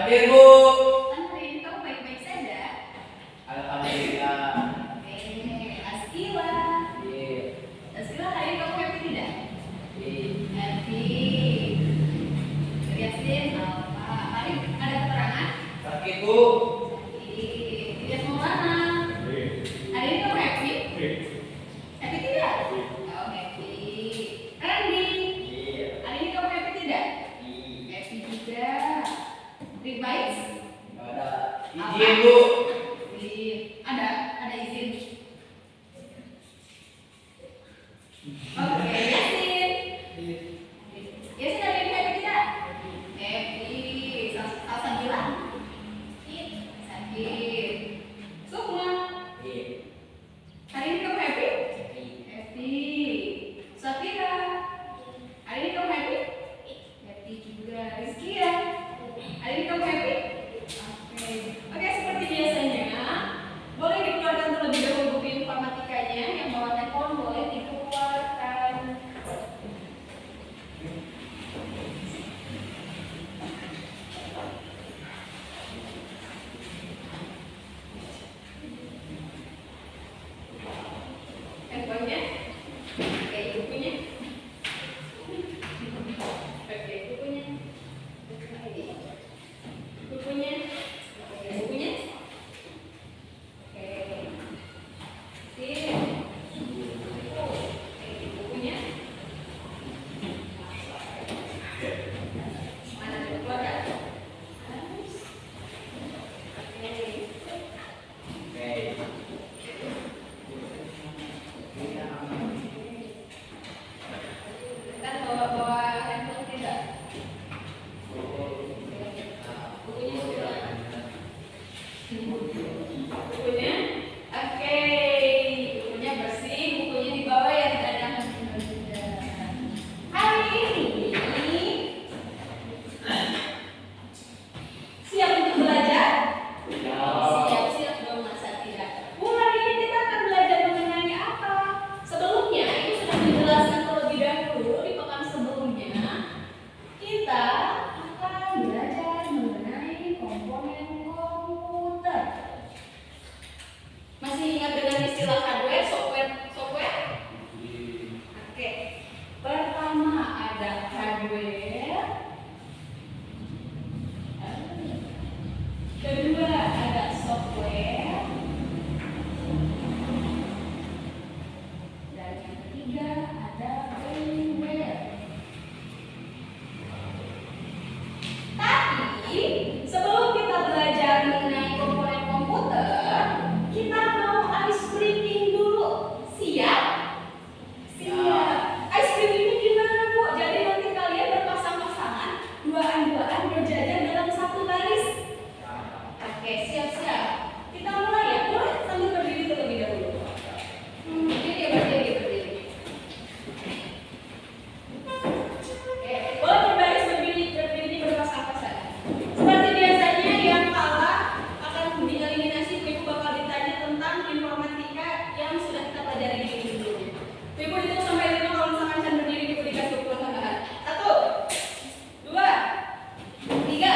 Hadir, Bu. Kan hari ini kamu baik-baik saja. Alhamdulillah. Oke, Askila. Iya. Askila, hari ini kamu happy tidak? Iya. Happy. Yasin, apa? Hari ada keterangan? Sakit, Bu. Sakit. Tidak mau mana? Hari ini kamu happy? Happy tidak? Oh, happy. Randy. Iya. Hari ini kamu happy tidak? Iya. Happy juga. Baik. Ada izin, Bu. Ada izin. Oke, Yasin. Yasin hari ini happy tidak? Happy. Alsa bilang? Sakit. Sukma. Iya. Hari ini kamu happy? Iya. Happy. Safira. Hari ini kamu happy? Happy juga. Rizky ya? Hari ini kamu happy? Oke, seperti biasanya, boleh dikeluarkan terlebih dahulu buku informatikanya. Yang bawa telepon boleh dikeluarkan. Handphonenya? Oke, bukunya. Oke, bukunya. Bukunya. Oke, bukunya. Oke. Sip. Oke, bukunya. Mana coba keluarkan? Oke. Kan bawa handphone tidak? Bukunya sudah. Bukunya, oke, bukunya bersih, bukunya dibawa ya, tidak ada hambur-hamburan. Hari ini siap untuk belajar? Siap-siap dong, masa tidak? Hari ini kita akan belajar mengenai apa? Sebelumnya itu sudah dijelaskan terlebih dahulu di pekan sebelumnya. Kita akan belajar mengenai komponen komputer. Masih ingat dengan istilah hardware, software? Oke. Pertama ada hardware. Kedua ada software. Dan yang ketiga ada firmware. Tapi sebelum kita belajar mengenai komponen komputer, kita mau ice breaking dulu. Siap? Siap. Ice breaking ini gimana, Bu? Jadi nanti kalian berpasang-pasangan, duaan-duaan berjajar dalam satu baris. Oke, siap-siap. Kita mulai ya. Boleh sambil berdiri terlebih dahulu. Berdiri. Oke, boleh berbaris berdiri berpasang-pasangan. Seperti biasanya yang kalah akan dieliminasi. Ibu bakal ditanya tentang informatika yang sudah kita pelajari di minggu sebelumnya. Ibu hitung sampai 5 kalau misalkan Chan berdiri, Ibu dikasih ukuran tambahan. 1, 2, 3,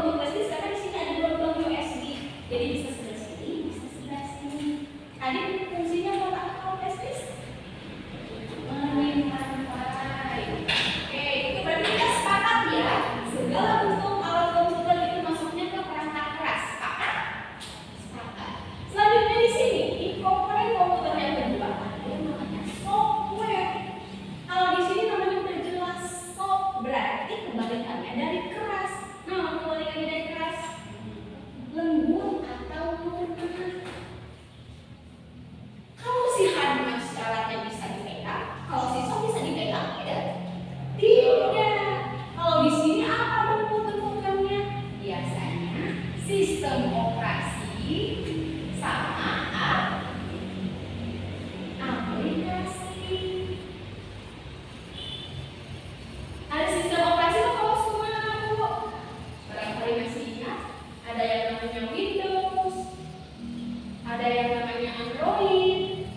untuk flash disk karena di sini ada lubang USB. Jadi bisa sebelah sini, bisa sebelah sini. Tadi fungsinya buat apa kalau flash disk? Menyimpan file. Oke, itu berarti kita sepakat ya. Segala bentuk alat komputer itu masuknya ke perangkat keras. Sepakat? Sepakat. Selanjutnya di sini, di komponen komputer yang kedua ada yang namanya software. Kalau di sini namanya udah jelas soft, berarti kebalikannya dari keras. Nah, kebalikannya dari keras, lembut atau lunak. Kalau si hardware syaratnya bisa dipegang, kalau si soft bisa dipegang tidak? Tidak. Kalau di sini apa bentuk-bentukannya? Biasanya sistem operasi sama aplikasi. Ada sistem operasi tuh kalau semua Bu. Barangkali masih ingat, ada yang namanya Windows, ada yang namanya Android,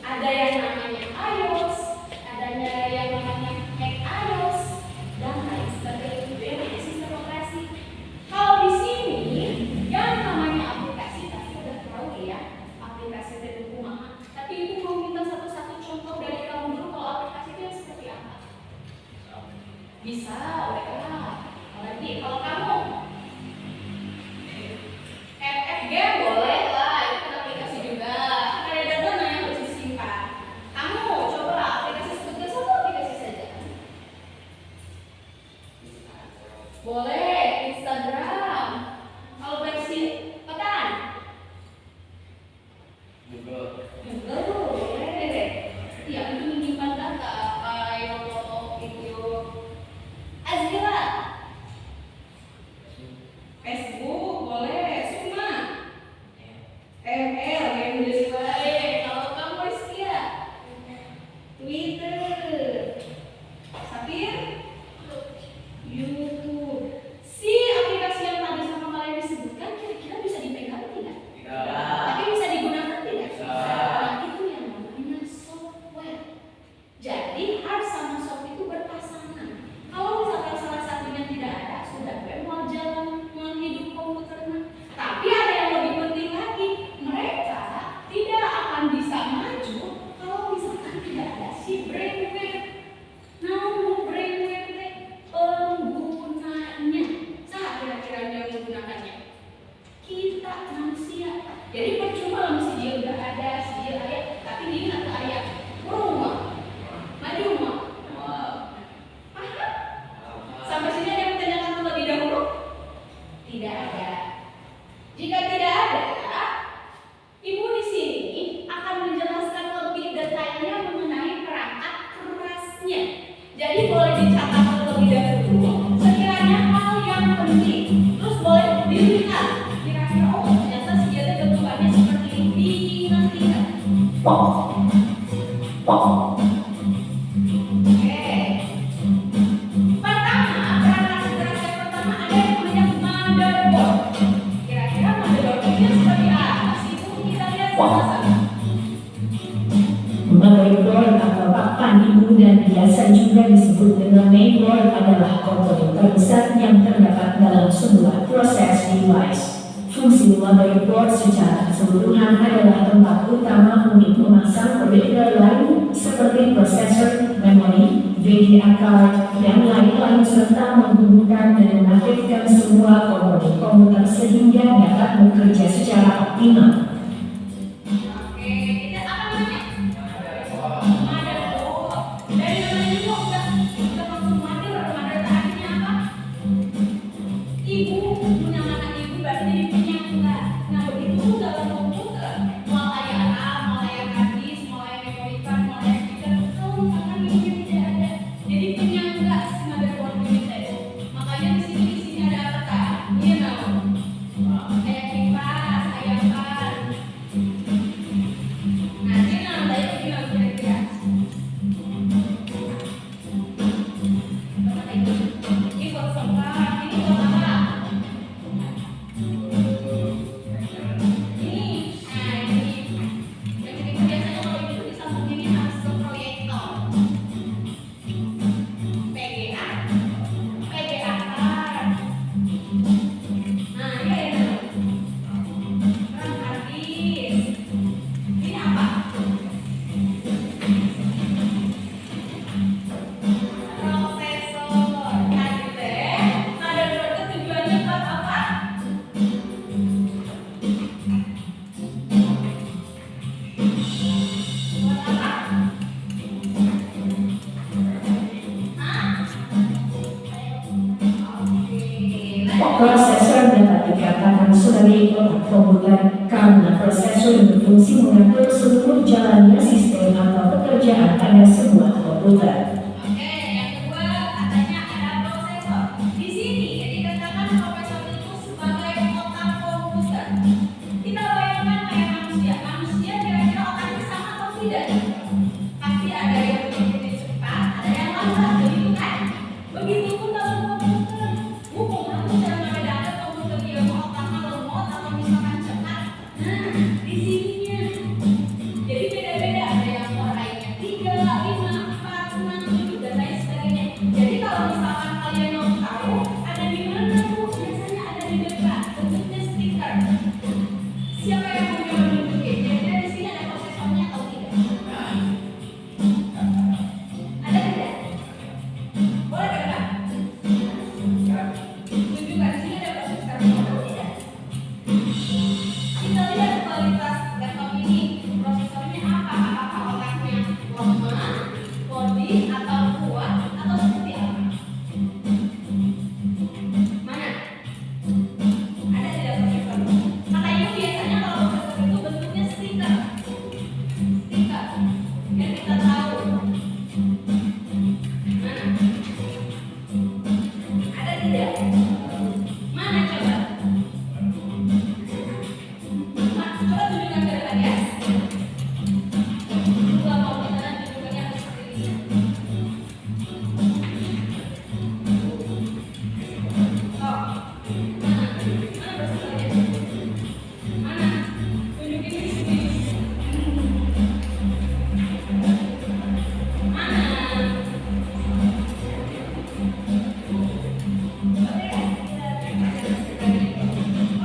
ada yang namanya iOS, ada yang namanya macOS, dan lain sebagainya. Itu yang namanya sistem operasi. Kalau di sini yang namanya aplikasi pasti udah tahu ya, aplikasi itu kumaha. Tapi Ibu mau minta satu-satu contoh dari kamu dulu kalau aplikasi itu yang seperti apa? Bisa, WA. Apalagi kalau kamu FFG boleh lah, itu kan aplikasi juga. Ada dana yang harus disimpan. Kamu coba aplikasi sebutkan satu aplikasi saja. Boleh, Instagram. Kalau versi pekan, Google. boleh. Iya, itu menyimpan data, file, foto, video. Azila, Facebook boleh, Suma, ML, yang nulis baik. Kalau kamu Rizkia, Twitter, Sapir, YouTube. Si aplikasi yang tadi sama kalian disebutkan kira-kira bisa dipegang tidak? Tidak. Tapi bisa digunakan tidak? Bisa. Nah, itu yang namanya software. Jadi hard sama soft itu berpasangan. Kalau misalkan salah satunya tidak ada, sudah mau jalan menghidup komputernya. Tapi ada yang lebih penting lagi, mereka tidak akan bisa maju kalau misalkan tidak ada si brainwave. Namun brainwave penggunanya, saat kira-kira yang menggunakannya kita manusia. Jadi percuma lah mesti dia udah ada, si dia ada, tapi dia nggak tahu ya. Rumah, maju rumah. Paham? Sampai sini ada yang menanyakan terlebih dahulu? Tidak ada. Jika tidak ada, Ibu di sini akan menjelaskan lebih detailnya mengenai perangkat kerasnya. Jadi boleh dicatat terlebih dahulu sekiranya hal yang penting. Terus boleh dilihat kira-kira oh ternyata senjata bentukannya seperti ini, diingat-ingat. Oke. Pertama, perangkat pertama ada yang namanya motherboard. Kira-kira motherboardnya seperti apa sih Bu? Kita lihat sama-sama. Motherboard atau papan ibu dan biasa juga disebut dengan mainboard adalah komponen terbesar yang terdapat dalam sebuah proses device. Fungsi motherboard secara keseluruhan adalah tempat utama untuk memasang perbedaan lain seperti prosesor, memori, VGA card, dan lain-lain serta menghubungkan dan mengaktifkan semua komponen komputer sehingga dapat bekerja secara optimal. Oke, kita apa namanya? Motherboard. Dari namanya juga udah langsung mother artinya apa? Ibu, punya anak ibu berarti jadi penyangga. Nah begitu dalam komputer, mau kayak RAM, mau kayak hard disk, mau kayak memory card, mau kayak speaker, kalau misalkan ibunya tidak ada, jadi penyangga si motherboard ini tadi. Makanya di sini ada apa kak? You know, kayak kipas, kayak fan. Nah ini namanya gimana kira-kira? Ini buat sempat, ini buat apa? Prosesor dapat dikatakan sebagai otak komputer karena prosesor berfungsi mengatur seluruh jalannya sistem atau pekerjaan pada sebuah komputer. Oke, yang kedua katanya ada prosesor. Di sini dikatakan prosesor itu sebagai otak komputer. Kita bayangkan kayak manusia. Manusia kira-kira otaknya sama atau tidak? Pasti ada yang berpikir cepat, ada yang lambat, begitu kan? Begitupun dalam komputer. Bukan aku cara membedakan komputer dia mau otaknya lemot atau misalkan cepat. Nah, di sininya. Jadi beda-beda, ada yang warnanya 3, 5, 4, 6, 7 dan lain sebagainya. Jadi kalau misalkan kalian mau tahu ada di mana tuh, biasanya ada di dekat, bentuknya stiker. Siapa yang mau coba nunjukin? Kira-kira di sini ada prosesornya atau tidak? Ada tidak? Boleh kan? Tunjukkan di sini ada prosesornya atau tidak? Kita lihat kualitas laptop ini, prosesornya apa? Apakah otaknya lemah, body, atau kuat, atau seperti apa? Mana? Ada tidak prosesornya? Makanya biasanya kalau prosesor itu bentuknya stiker. Stiker. Biar kita tahu. Mana? Ada tidak? Mana coba? Coba tunjukkan ke depan ya. Dua komputeran tunjukkannya harus seperti ini. Oh, mana? Mana prosesornya? Mana? Tunjukin di sini. Mana?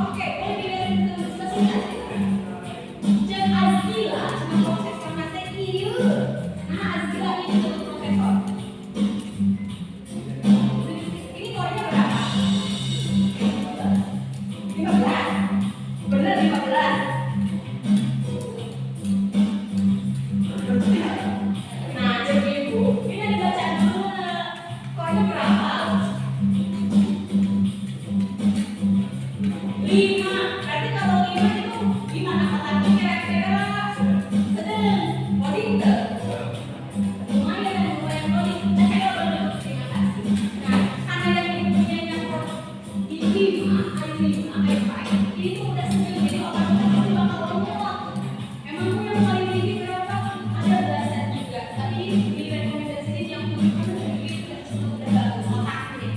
Oke, boleh dilihat ke sebelah sini. Jeung Azila cuma prosesor teh ieu. Nah, Azila ini disebut prosesor. Ini kornya berapa? 15. Bener 15. Nah, jeung ibu, ini dibaca dulu kornya berapa? 5. Berarti kalau 5 itu gimana otaknya kira-kira? Sedang, body udah. Lumayan body. Nah, saya udah terima kasih. Nah, karena yang ini punya yang I5, I5, ini tuh udah sedang, jadi otaknya pasti bakal lemot. Emang tuh yang paling tinggi berapa? Ada belasan juga. Tapi direkomendasiin yang punya itu udah bagus otaknya.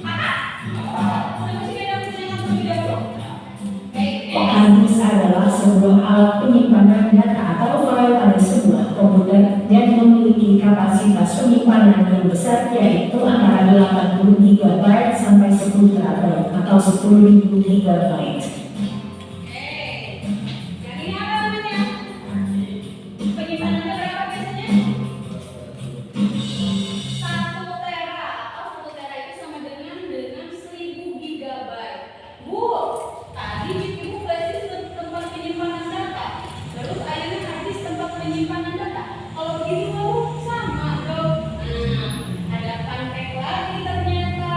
Kakak, udah masih ada yang punya yang lebih dahulu? Harddisk adalah sebuah alat penyimpanan data atau file pada sebuah komputer dan memiliki kapasitas penyimpanan yang besar, yaitu antara 80 GB sampai 10 TB atau 10.000 GB. Yang ini apa namanya? Penyimpanannya berapa biasanya? 1 tera atau 1 tera itu sama dengan 1000 GB. Bu, tadi ibu flash disk tempat penyimpanan data. Terus akhirnya hard disk tempat penyimpanan data. Kalau begitu Bu, sama dong. Nah, ada fun fact lagi ternyata.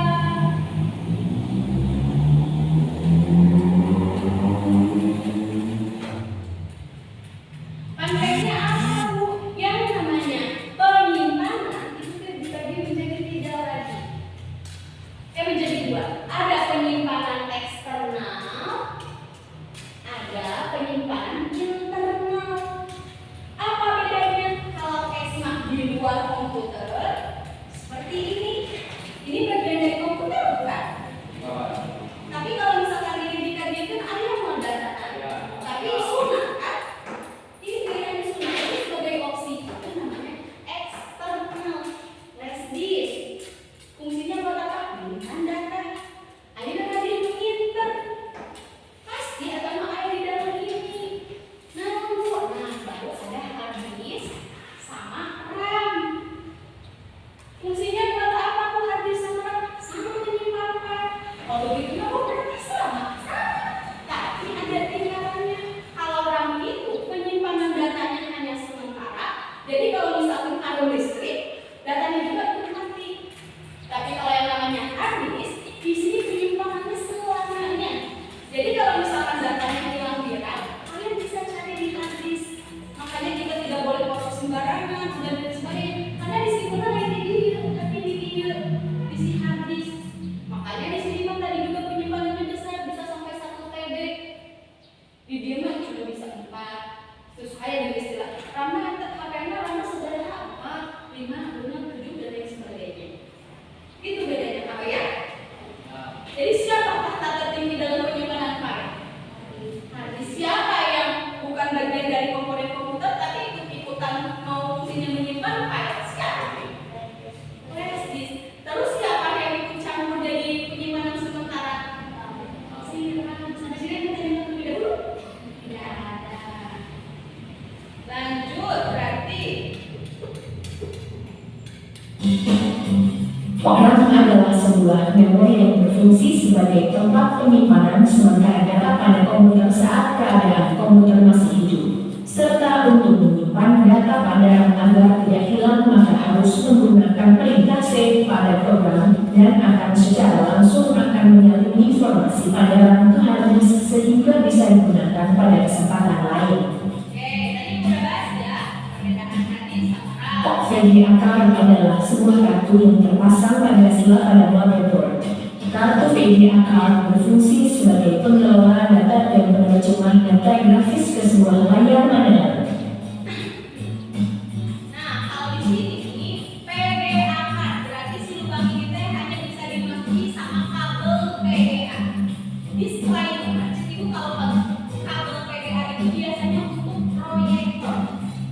secara langsung akan menyalin informasi pada rantai harddisk sehingga bisa digunakan pada kesempatan lain. Oke, tadi udah bahas ya perbedaan harddisk sama RAM. VGA card adalah sebuah kartu yang terpasang pada sela pada motherboard. Kartu VGA card berfungsi sebagai pengelola data dan penerjemah data grafis ke sebuah layar monitor. Nah, kalau di sini PGA card berarti si lubang ini teh hanya bisa dimasuki sama kabel PGA. Disclaimer, ibu kalau kabel PGA itu biasanya untuk proyektor.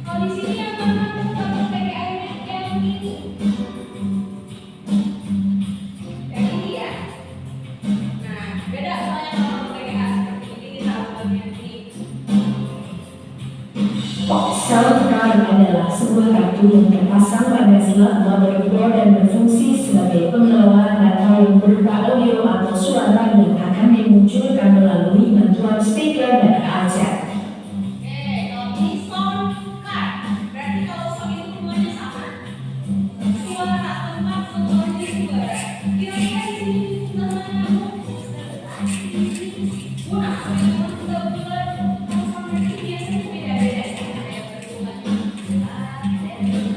Kalau di sini yang mana tuh kabel PGA yang ini? Yang ini ya. Nah, beda soalnya kalau PGA seperti ini taruh bagian ini. Sound card adalah sebuah kartu yang terpasang pada sela motherboard dan berfungsi sebagai pengelola data yang berupa audio atau suara yang akan dimunculkan melalui bantuan speaker dan headset. Oke, kalau ini sound card, berarti kalau sound itu semuanya sama. Suara tempat semuanya suara. Kira-kira di sini namanya apa? Wah, memang sudah bulat. Kalau sound itu biasanya beda-beda. Ada yang berhubungan dengan ada yang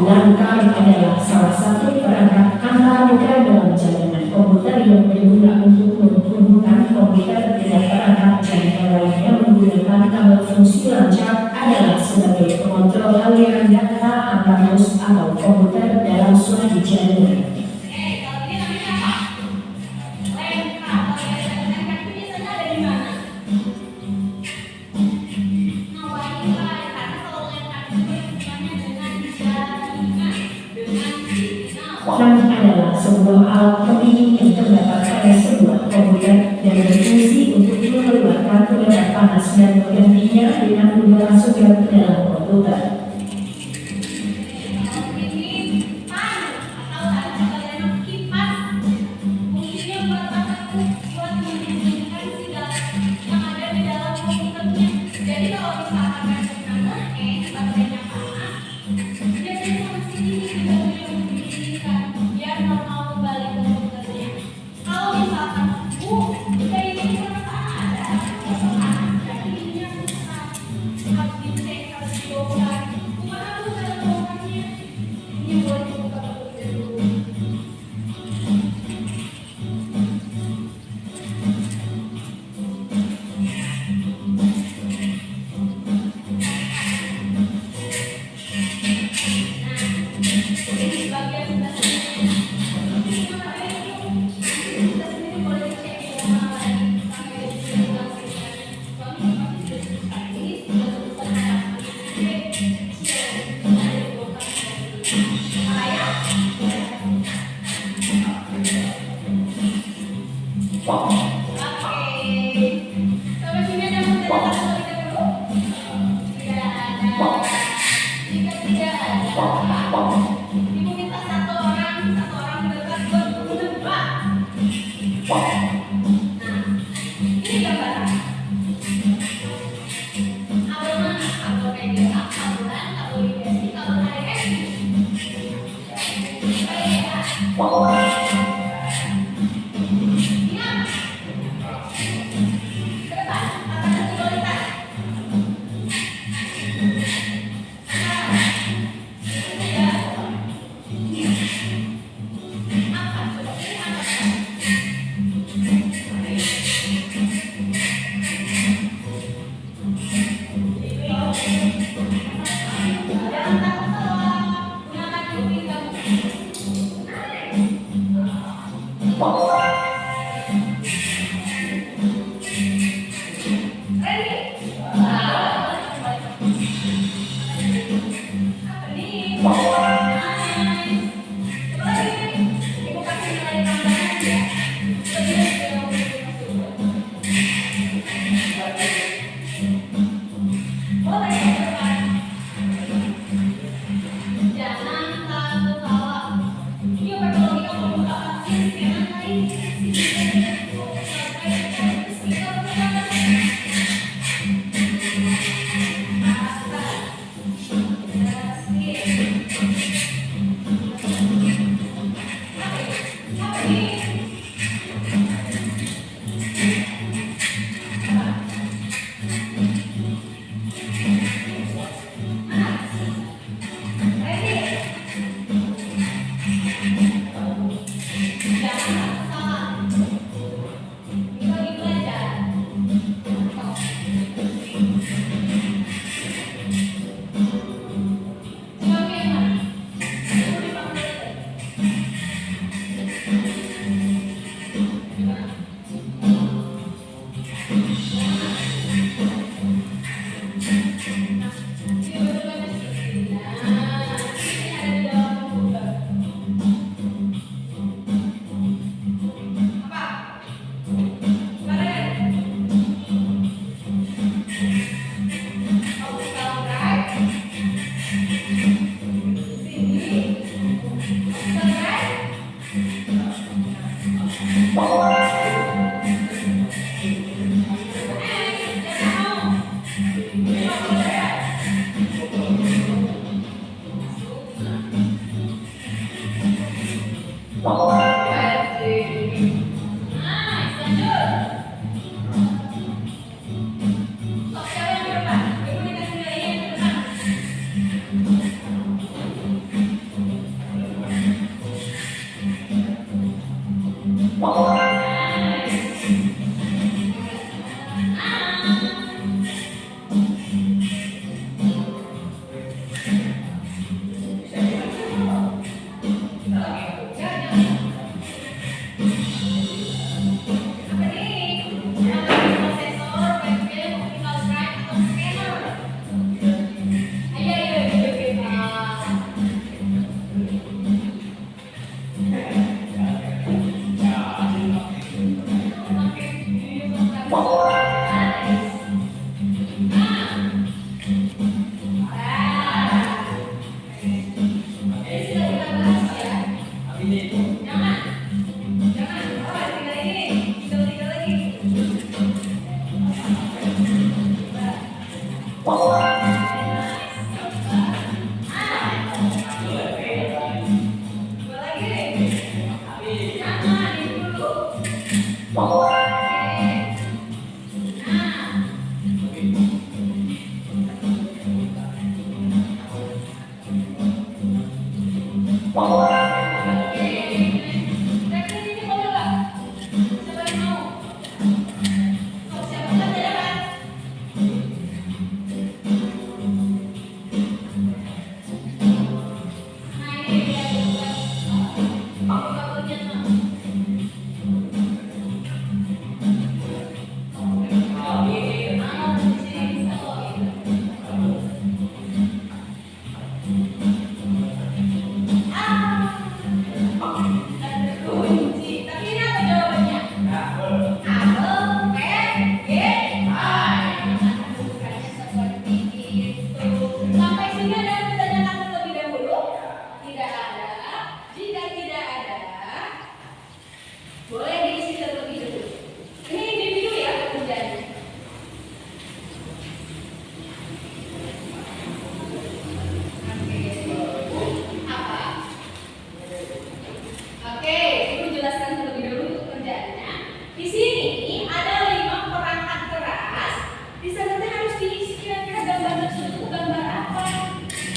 LAN card adalah salah satu perangkat antarmuka dalam jaringan komputer yang berguna untuk menghubungkan komputer dengan perangkat jaringan lainnya menggunakan kabel. Fungsi LAN card adalah sebagai pengontrol aliran data antar host atau komputer dalam suatu jaringan. Oke, kalau ini namanya apa? LAN card. Kalau LAN card itu biasanya ada di mana? Nah, Wi-Fi. Karena kalau LAN card itu hubungannya dengan jaringan, dengan signal. LAN adalah sebuah alat pendingin yang terdapat pada sebuah komputer dan berfungsi untuk mengeluarkan udara panas dan menggantinya dengan udara segar ke dalam komputer. Kalau ini fan atau ada kalian kipas, fungsinya buat apa tuh? Buat mendinginkan sinyal yang ada di dalam komputernya. Jadi kalau misalkan baterainya baterainya panas, biasanya sama sini kita punya mendinginkan biar normal kembali ke komputernya. Kalau misalkan kayak ini kenapa ada kosong panas, jadi ininya rusak. Harus dicek, harus dibongkar. Kemana tuh cara bongkarnya? Ini boleh dibuka komputer dulu. Ini bagian sebelah sini. Ini mana itu? Sebelah sini boleh dicek di mana lagi. Sampai di sini langsung. Soalnya masih susah. Ini sudah susah ada. Ada dibongkar. Ayah. Oke. Sampai sini ada menceritakan soal kita dulu? Tidak ada. Jika tidak ada, ibu minta satu orang mendekat buat menebak. Nah, ini gambaran. Kabel mana? Kabel PGA, kabelan, kabel USB, kabel HDMI. PGA. Ini apa? Ke depan, akan tergolita. Jangan takut kalau gunakan kuping kamu. Nice, lanjut. Sok siapa yang ke depan?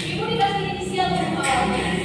Ibu dikasih nilainya yang ke depan.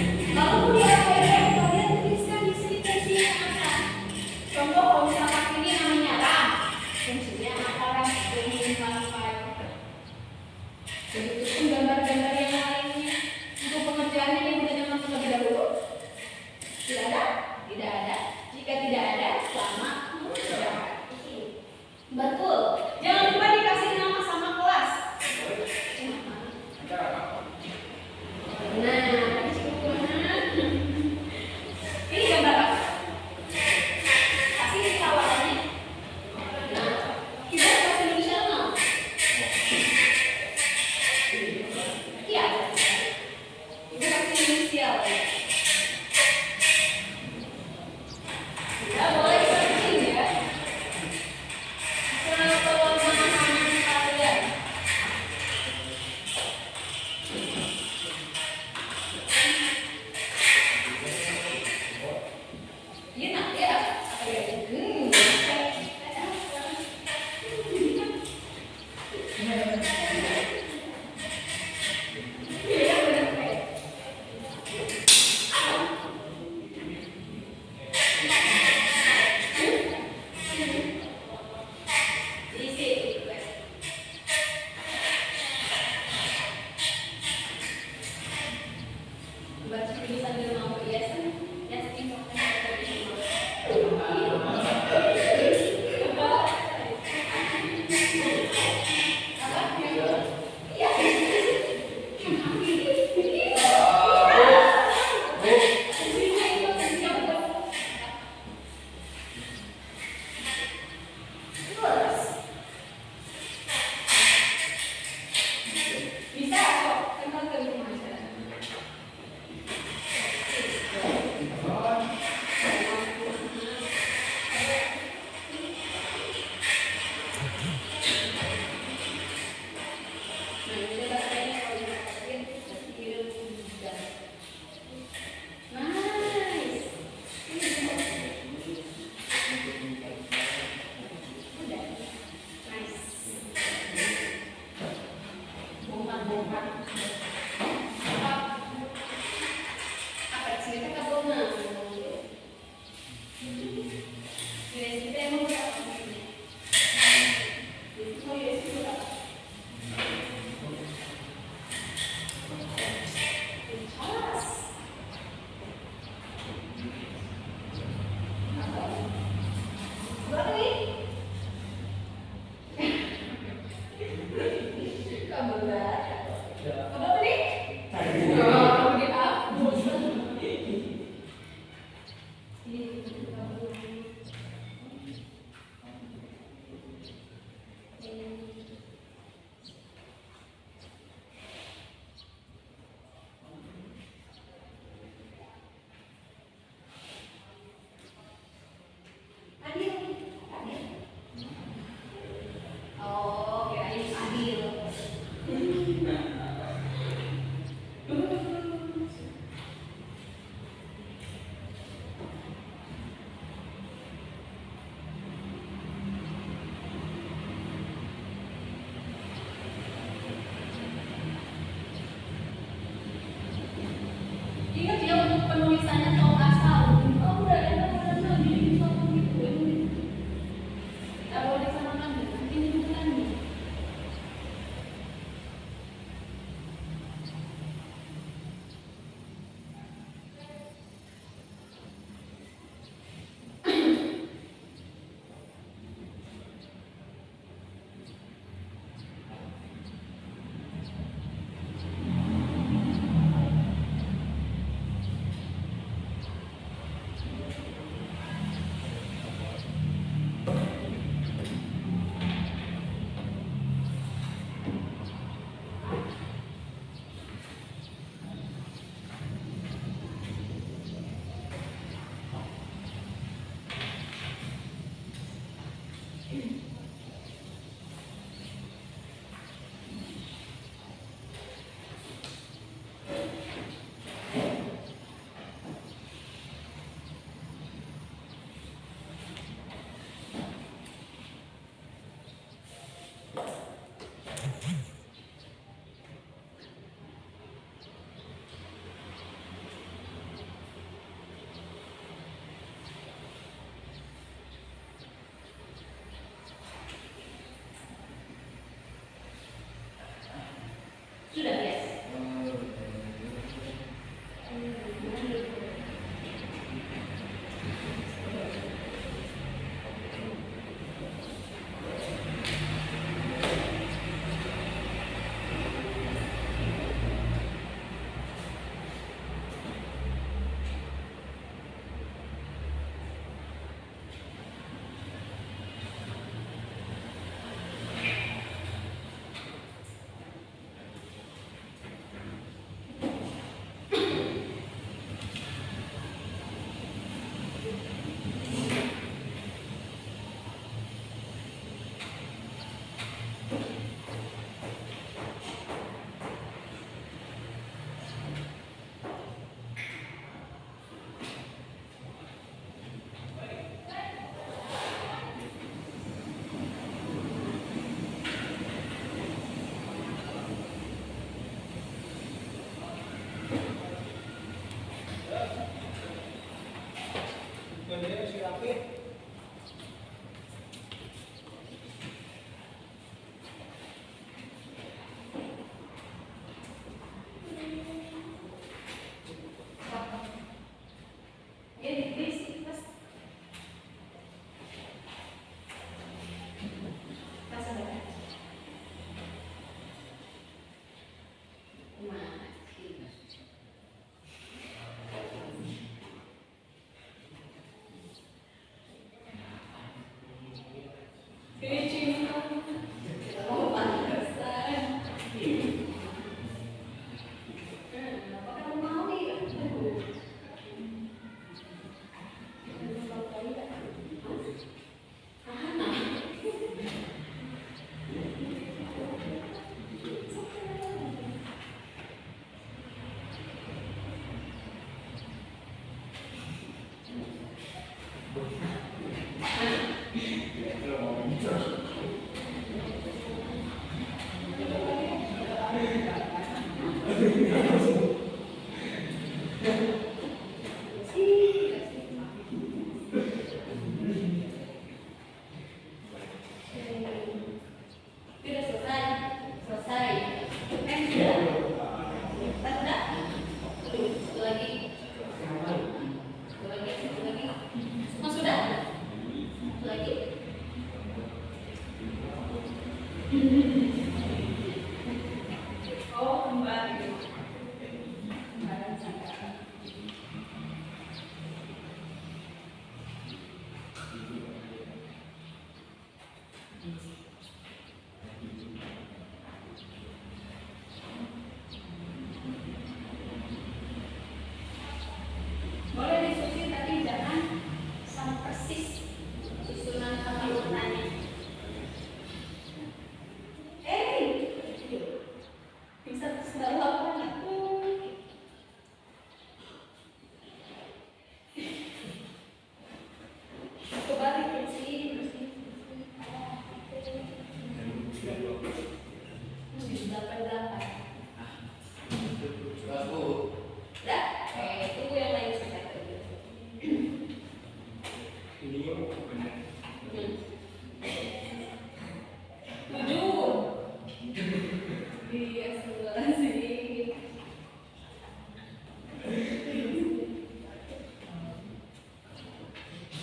penulisannya tong asal. Oh udah ada gini gitu. Nggak boleh disamakan gitu. Ini bukan nih. Sudah yes.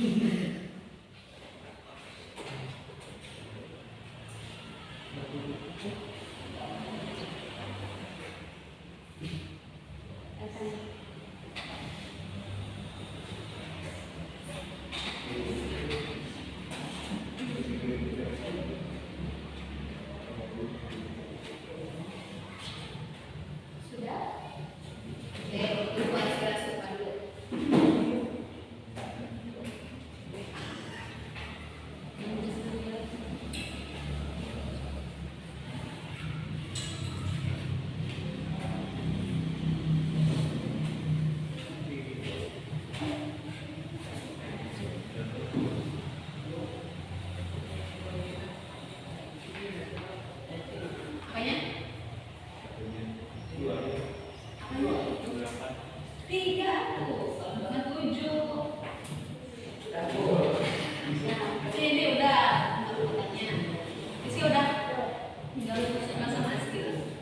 Sudah? Oke, untuk aspirasi dulu. Apanya? Tiga tuh, sama tujuh. Nah, sini udah, urutannya. Isi udah, tinggal lurus sama skill.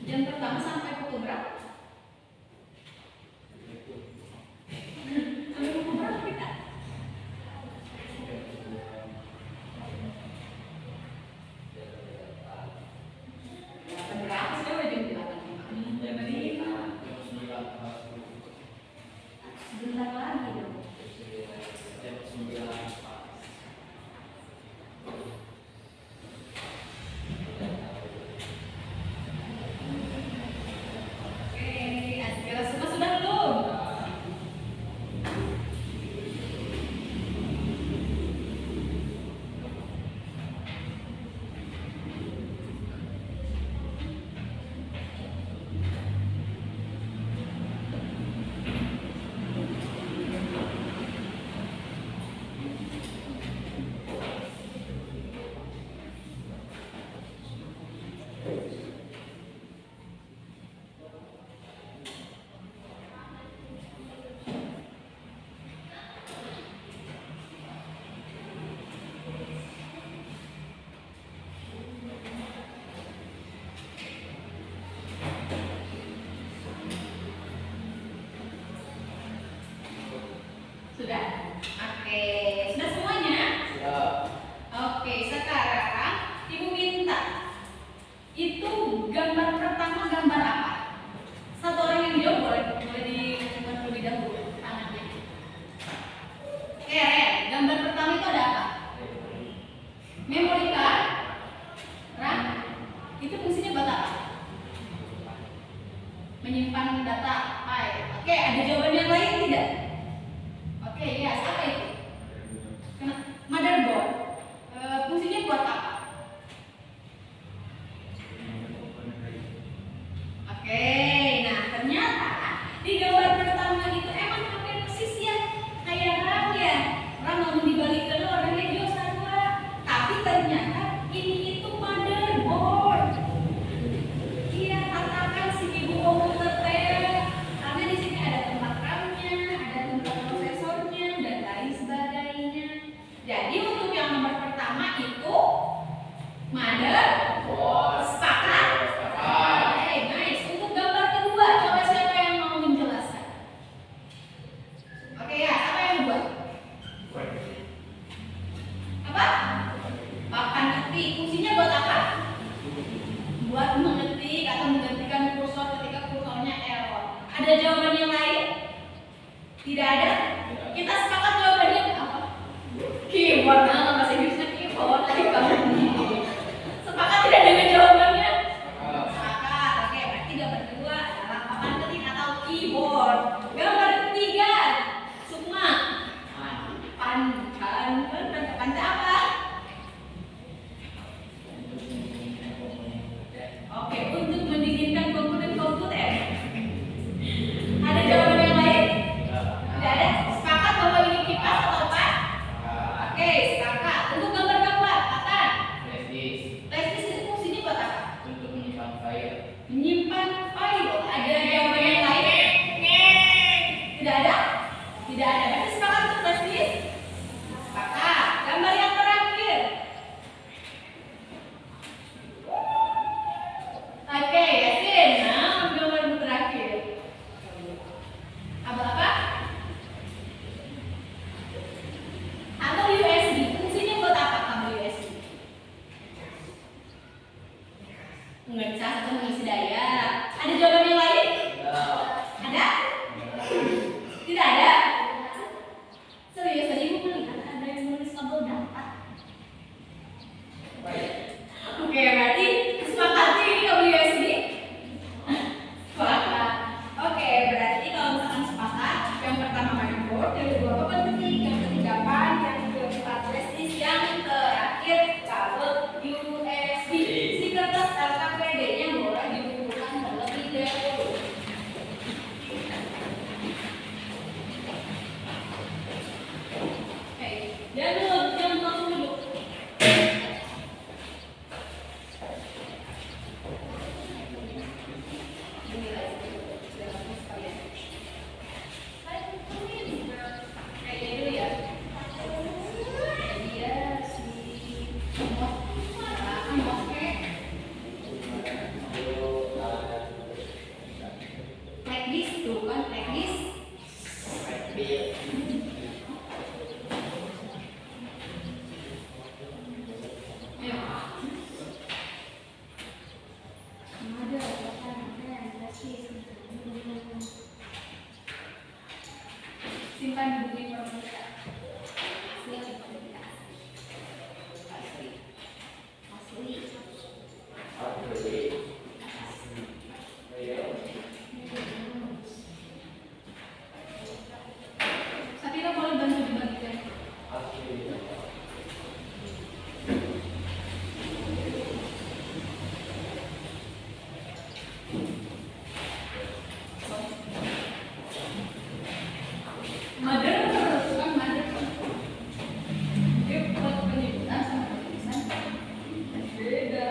Jam pertama sampai pukul berapa? Sampai pukul berapa kita? Berapa sih udah jam 8? Sebentar lagi dong. Oke, aspirasi semua sudah belum? Sudah? Oke, sudah semuanya? Oke, sekarang Ibu minta itu gambar pertama gambar apa? Satu orang yang jawab boleh dilakukan terlebih dahulu tangannya. Oke, Ren, gambar pertama itu ada apa? Memory card? RAM? Itu fungsinya buat apa? Menyimpan data file. Oke, ada jawaban yang lain tidak? Oke, ya, apa itu? Motherboard. Fungsinya buat apa? Oke, nah ternyata di gambar pertama itu emang hampir persis ya kayak RAM ya. RAM mau dibalikin orangnya juga sama. Tapi ternyata ini itu motherboard. Iya, katakan si ibu komputer teh. Karena di sini ada tempat RAM-nya, ada tempat prosesornya dan lain sebagainya. Jadi untuk yang nomor pertama itu motherboard. Sepakat? Oke, nice. Untuk gambar kedua, coba siapa yang mau menjelaskan? Oke ya, siapa yang buat? Apa? Papan ketik. Fungsinya buat apa? Buat mengetik atau menggantikan kursor ketika kursornya error. Ada jawaban yang lain? Tidak ada? Kita sepakat jawabannya apa? Keyboard. Nah, bahasa Inggrisnya keyboard. Tadi kamu. Sepakat tidak dengan jawabannya? Sepakat. Oke, berarti gambar kedua adalah papan ketik atau keyboard. Gambar ketiga, Sukma. Panca apa? Oke, untuk mendinginkan komputer. Ada jawaban yang lain? Tidak ada. Sepakat bahwa ini kipas atau apa? Oke, sepakat. Untuk gambar keempat, apa? Flash disk itu fungsinya buat apa? Untuk menyimpan file. Menyimpan file. Ada jawaban yang lain? Tidak ada. Berarti sepakat untuk flash disk? Sepakat. Gambar yang Memecah atau mengisi daya. Ada jawaban yang lain? Enggak. Ada? Tidak ada? Serius tadi ibu melihat ada yang menulis kabel dapat. Apa ya? Oke, berarti sepakati ini kamu USB? Sepakat. Oke, berarti kalau misalkan sepakat, yang pertama motherboard, yang kedua papan ketik, yang ketiga pan, yang keempat flash disk, yang terakhir kabel USB. Si kertas LKPD-nya boleh dikumpulkan terlebih dahulu. Oke, jangan langsung duduk. Simpan di buku informasi. Asli. Safira boleh bantu dibagikan. Mother, kan mother. Dia buat penyebutan sama tulisan beda.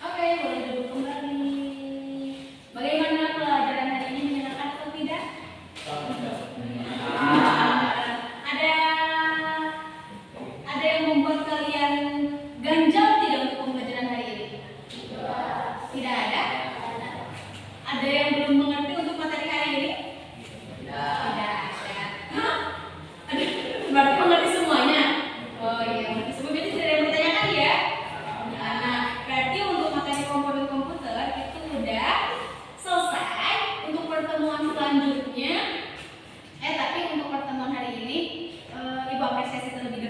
Oke, boleh duduk kembali. Bagaimana pelajaran hari ini, menyenangkan atau tidak? Ada yang membuat kalian ganjal tidak untuk pembelajaran hari ini? Tidak ada? Ada yang belum mengerti untuk materi hari ini? Tidak ada. Hah? Ada. Berarti mengerti semuanya? Oh iya, mengerti semua. Jadi tidak ada yang bertanyakan ya? Nah, berarti untuk materi komponen komputer itu udah selesai. Untuk pertemuan selanjutnya, tapi untuk pertemuan hari ini, Ibu apresiasi terlebih